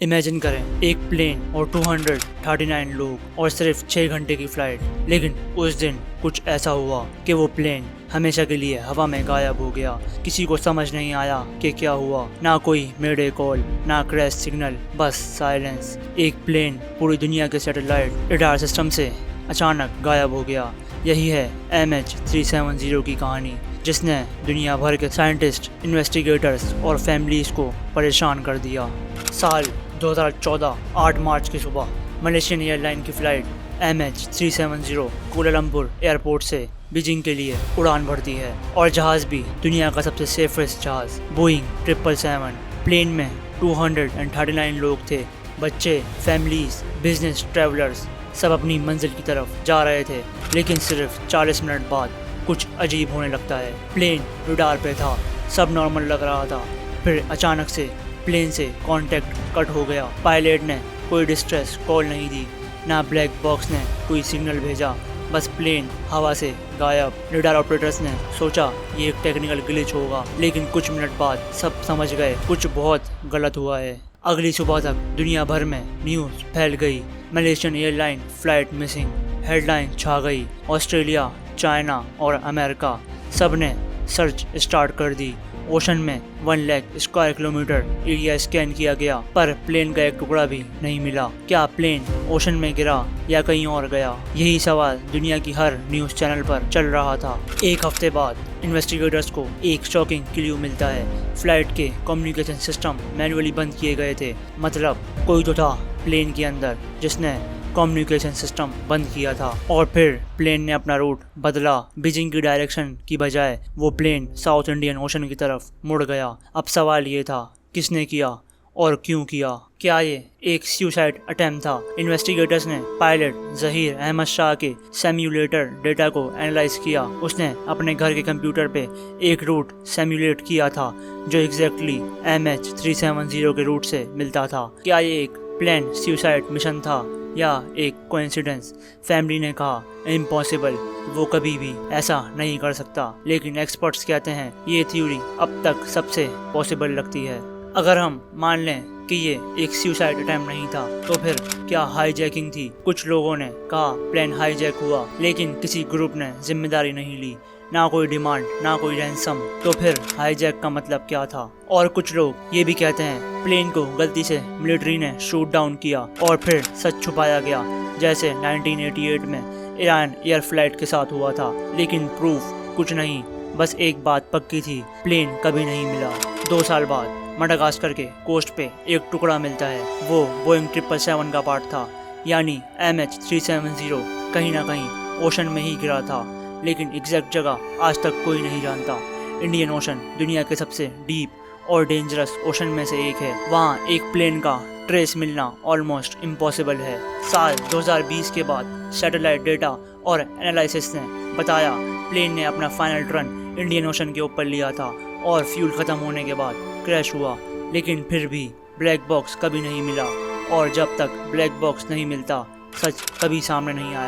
Imagine करें एक plane और 239 लोग और सिर्फ 6 घंटे की फ्लाइट। लेकिन उस दिन कुछ ऐसा हुआ कि वो प्लेन हमेशा के लिए हवा में गायब हो गया। किसी को समझ नहीं आया कि क्या हुआ। ना कोई मेडे कॉल, ना क्रैश सिग्नल, बस साइलेंस। एक प्लेन पूरी दुनिया के सैटेलाइट रडार सिस्टम से अचानक गायब हो गया। यही है MH370 की कहानी, जिसने दुनिया भर के साइंटिस्ट, इन्वेस्टिगेटर्स और फैमिलीज को परेशान कर दिया। साल 2014 8 मार्च की सुबह मलेशियन एयरलाइन की फ़्लाइट MH370 कोलालमपुर एयरपोर्ट से बीजिंग के लिए उड़ान भरती है। और जहाज़ भी दुनिया का सबसे सेफेस्ट जहाज़ बोइंग 777। प्लेन में 239 लोग थे, बच्चे, फैमिलीज, बिजनेस ट्रैवलर्स, सब अपनी मंजिल की तरफ जा रहे थे। लेकिन सिर्फ 40 मिनट बाद कुछ अजीब होने लगता है। प्लेन रडार पे था, सब नॉर्मल लग रहा था। फिर अचानक से प्लेन से कांटेक्ट कट हो गया। पायलट ने कोई डिस्ट्रेस कॉल नहीं दी, ना ब्लैक बॉक्स ने कोई सिग्नल भेजा, बस प्लेन हवा से गायब। रडार ऑपरेटर्स ने सोचा ये एक टेक्निकल ग्लिच होगा, लेकिन कुछ मिनट बाद सब समझ गए कुछ बहुत गलत हुआ है। अगली सुबह तक दुनिया भर में न्यूज़ फैल गई, Malaysian airline flight missing. Headline छा गई। ऑस्ट्रेलिया, चाइना और अमेरिका सब ने सर्च स्टार्ट कर दी। ओशन में 1 lakh square kilometre area scan किया गया, पर प्लेन का एक टुकड़ा भी नहीं मिला। क्या प्लेन ओशन में गिरा या कहीं और गया? यही सवाल दुनिया की हर न्यूज़ चैनल पर चल रहा था। एक हफ्ते बाद इन्वेस्टिगेटर्स को एक शॉकिंग क्लू मिलता है। फ्लाइट के कम्युनिकेशन सिस्टम मैन्युअली बंद किए गए थे। मतलब कोई तो था प्लेन के अंदर जिसने कम्युनिकेशन सिस्टम बंद किया था। और फिर प्लेन ने अपना रूट बदला। बीजिंग की डायरेक्शन की बजाय वो प्लेन साउथ इंडियन ओशन की तरफ मुड़ गया। अब सवाल ये था, किसने किया और क्यों किया? क्या ये एक सुसाइड अटेम्प्ट था? इन्वेस्टिगेटर्स ने पायलट जहीर अहमद शाह के सिम्युलेटर डेटा को एनालाइज किया। उसने अपने घर के कंप्यूटर पे एक रूट सिम्युलेट किया था जो एग्जैक्टली MH370 के रूट से मिलता था। क्या ये एक प्लान सुसाइड मिशन था या एक कोइंसिडेंस? फैमिली ने कहा इम्पॉसिबल, वो कभी भी ऐसा नहीं कर सकता। लेकिन एक्सपर्ट्स कहते हैं ये थ्योरी अब तक सबसे पॉसिबल लगती है। अगर हम मान लें कि ये एक सुसाइड अटेम्प्ट नहीं था, तो फिर क्या हाईजैकिंग थी? कुछ लोगों ने कहा प्लेन हाईजैक हुआ, लेकिन किसी ग्रुप ने जिम्मेदारी नहीं ली। ना कोई डिमांड, ना कोई रैंसम। तो फिर हाईजैक का मतलब क्या था? और कुछ लोग ये भी कहते हैं प्लेन को गलती से मिलिट्री ने शूट डाउन किया और फिर सच छुपाया गया, जैसे 1988 में ईरान एयर फ्लाइट के साथ हुआ था। लेकिन प्रूफ कुछ नहीं, बस एक बात पक्की थी, प्लेन कभी नहीं मिला। 2 साल बाद मडागास्कर के कोस्ट पे एक टुकड़ा मिलता है। वो बोइंग 777 का पार्ट था, यानी MH370 कहीं ना कहीं ओशन में ही गिरा था। लेकिन एग्जैक्ट जगह आज तक कोई नहीं जानता। इंडियन ओशन दुनिया के सबसे डीप और डेंजरस ओशन में से एक है। वहाँ एक प्लेन का ट्रेस मिलना ऑलमोस्ट इम्पॉसिबल है। साल 2020 के बाद सैटेलाइट डेटा और एनालिसिस ने बताया प्लेन ने अपना फाइनल टर्न इंडियन ओशन के ऊपर लिया था और फ्यूल खत्म होने के बाद क्रैश हुआ। लेकिन फिर भी ब्लैक बॉक्स कभी नहीं मिला, और जब तक ब्लैक बॉक्स नहीं मिलता सच कभी सामने नहीं आएगा।